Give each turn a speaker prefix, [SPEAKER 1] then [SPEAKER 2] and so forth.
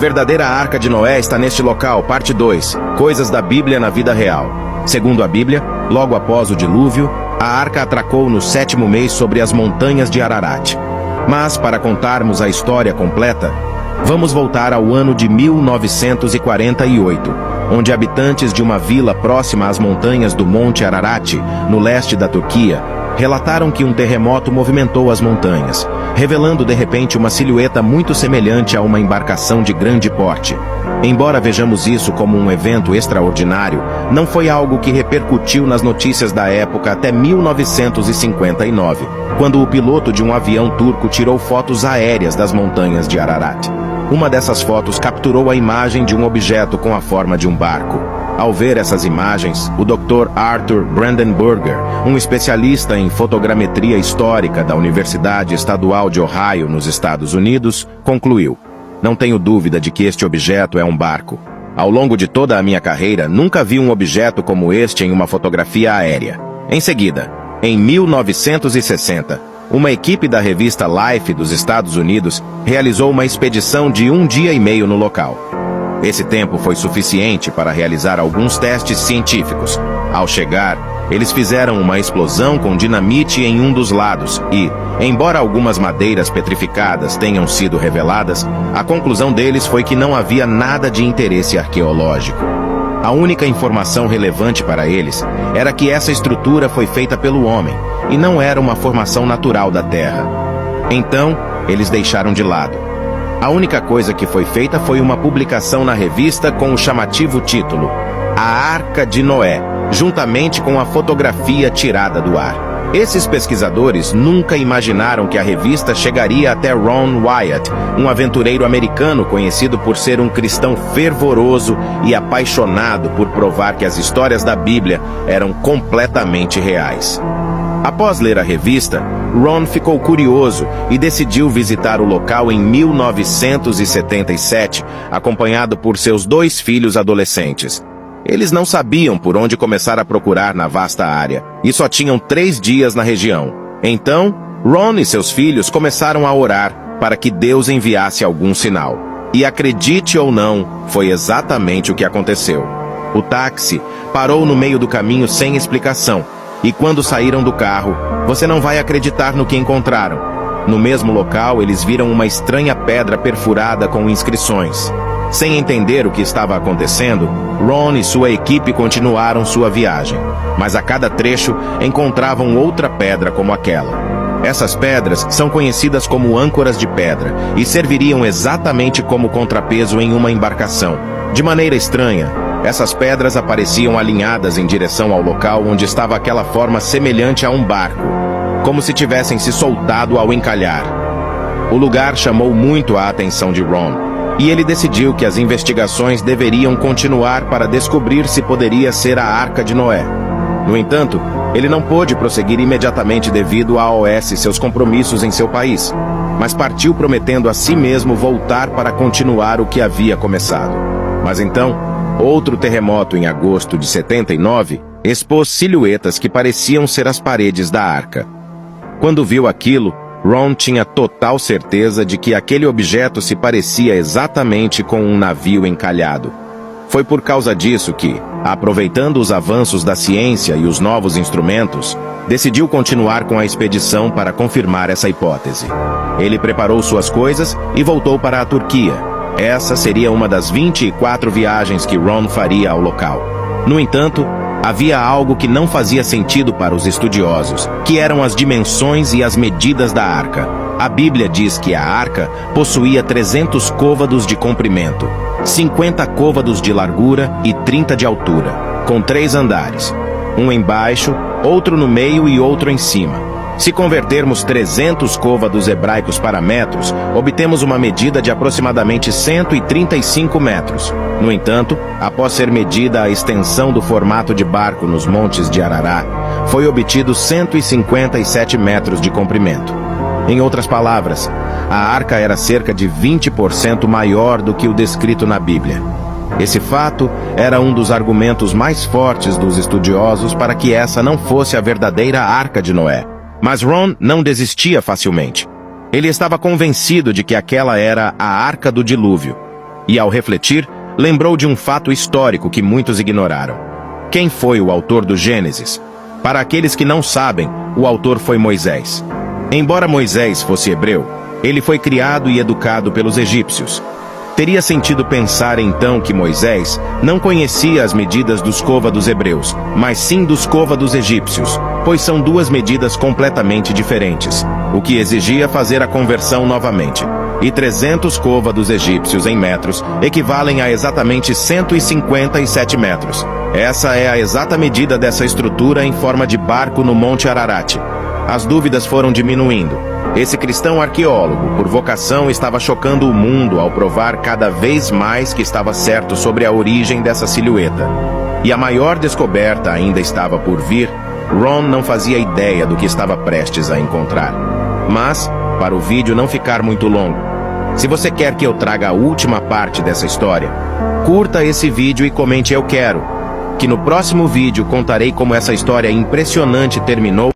[SPEAKER 1] Verdadeira Arca de Noé está neste local, parte 2, Coisas da Bíblia na vida real. Segundo a Bíblia, logo após o dilúvio, a arca atracou no 7º mês sobre as montanhas de Ararat. Mas, para contarmos a história completa, vamos voltar ao ano de 1948, onde habitantes de uma vila próxima às montanhas do Monte Ararat, no leste da Turquia, relataram que um terremoto movimentou as montanhas, revelando de repente uma silhueta muito semelhante a uma embarcação de grande porte. Embora vejamos isso como um evento extraordinário, não foi algo que repercutiu nas notícias da época até 1959, quando o piloto de um avião turco tirou fotos aéreas das montanhas de Ararat. Uma dessas fotos capturou a imagem de um objeto com a forma de um barco. Ao ver essas imagens, o Dr. Arthur Brandenburger, um especialista em fotogrametria histórica da Universidade Estadual de Ohio, nos Estados Unidos, concluiu: "Não tenho dúvida de que este objeto é um barco. Ao longo de toda a minha carreira, nunca vi um objeto como este em uma fotografia aérea." Em seguida, em 1960, uma equipe da revista Life dos Estados Unidos realizou uma expedição de 1 dia e meio no local. Esse tempo foi suficiente para realizar alguns testes científicos. Ao chegar, eles fizeram uma explosão com dinamite em um dos lados e, embora algumas madeiras petrificadas tenham sido reveladas, a conclusão deles foi que não havia nada de interesse arqueológico. A única informação relevante para eles era que essa estrutura foi feita pelo homem e não era uma formação natural da Terra. Então, eles deixaram de lado. A única coisa que foi feita foi uma publicação na revista com o chamativo título A Arca de Noé, juntamente com a fotografia tirada do ar. Esses pesquisadores nunca imaginaram que a revista chegaria até Ron Wyatt, um aventureiro americano conhecido por ser um cristão fervoroso e apaixonado por provar que as histórias da Bíblia eram completamente reais. Após ler a revista, Ron ficou curioso e decidiu visitar o local em 1977, acompanhado por seus 2 filhos adolescentes. Eles não sabiam por onde começar a procurar na vasta área, e só tinham 3 dias na região. Então, Ron e seus filhos começaram a orar para que Deus enviasse algum sinal. E acredite ou não, foi exatamente o que aconteceu. O táxi parou no meio do caminho sem explicação, e quando saíram do carro, você não vai acreditar no que encontraram. No mesmo local, eles viram uma estranha pedra perfurada com inscrições. Sem entender o que estava acontecendo, Ron e sua equipe continuaram sua viagem. Mas a cada trecho, encontravam outra pedra como aquela. Essas pedras são conhecidas como âncoras de pedra e serviriam exatamente como contrapeso em uma embarcação. De maneira estranha, essas pedras apareciam alinhadas em direção ao local onde estava aquela forma semelhante a um barco, como se tivessem se soltado ao encalhar. O lugar chamou muito a atenção de Ron, e ele decidiu que as investigações deveriam continuar para descobrir se poderia ser a Arca de Noé. No entanto, ele não pôde prosseguir imediatamente devido a seus compromissos em seu país, mas partiu prometendo a si mesmo voltar para continuar o que havia começado. Mas então, outro terremoto em agosto de 79 expôs silhuetas que pareciam ser as paredes da arca. Quando viu aquilo, Ron tinha total certeza de que aquele objeto se parecia exatamente com um navio encalhado. Foi por causa disso que, aproveitando os avanços da ciência e os novos instrumentos, decidiu continuar com a expedição para confirmar essa hipótese. Ele preparou suas coisas e voltou para a Turquia. Essa seria uma das 24 viagens que Ron faria ao local. No entanto, havia algo que não fazia sentido para os estudiosos, que eram as dimensões e as medidas da arca. A Bíblia diz que a arca possuía 300 côvados de comprimento, 50 côvados de largura e 30 de altura, com 3 andares, um embaixo, outro no meio e outro em cima. Se convertermos 300 côvados hebraicos para metros, obtemos uma medida de aproximadamente 135 metros. No entanto, após ser medida a extensão do formato de barco nos montes de Ararat, foi obtido 157 metros de comprimento. Em outras palavras, a arca era cerca de 20% maior do que o descrito na Bíblia. Esse fato era um dos argumentos mais fortes dos estudiosos para que essa não fosse a verdadeira Arca de Noé. Mas Ron não desistia facilmente. Ele estava convencido de que aquela era a Arca do Dilúvio. E ao refletir, lembrou de um fato histórico que muitos ignoraram. Quem foi o autor do Gênesis? Para aqueles que não sabem, o autor foi Moisés. Embora Moisés fosse hebreu, ele foi criado e educado pelos egípcios. Teria sentido pensar então que Moisés não conhecia as medidas dos côvados hebreus, mas sim dos côvados egípcios, pois são duas medidas completamente diferentes, o que exigia fazer a conversão novamente. E 300 côvados egípcios em metros equivalem a exatamente 157 metros. Essa é a exata medida dessa estrutura em forma de barco no Monte Ararat. As dúvidas foram diminuindo. Esse cristão arqueólogo, por vocação, estava chocando o mundo ao provar cada vez mais que estava certo sobre a origem dessa silhueta. E a maior descoberta ainda estava por vir. Ron não fazia ideia do que estava prestes a encontrar. Mas, para o vídeo não ficar muito longo, se você quer que eu traga a última parte dessa história, curta esse vídeo e comente "eu quero", que no próximo vídeo contarei como essa história impressionante terminou.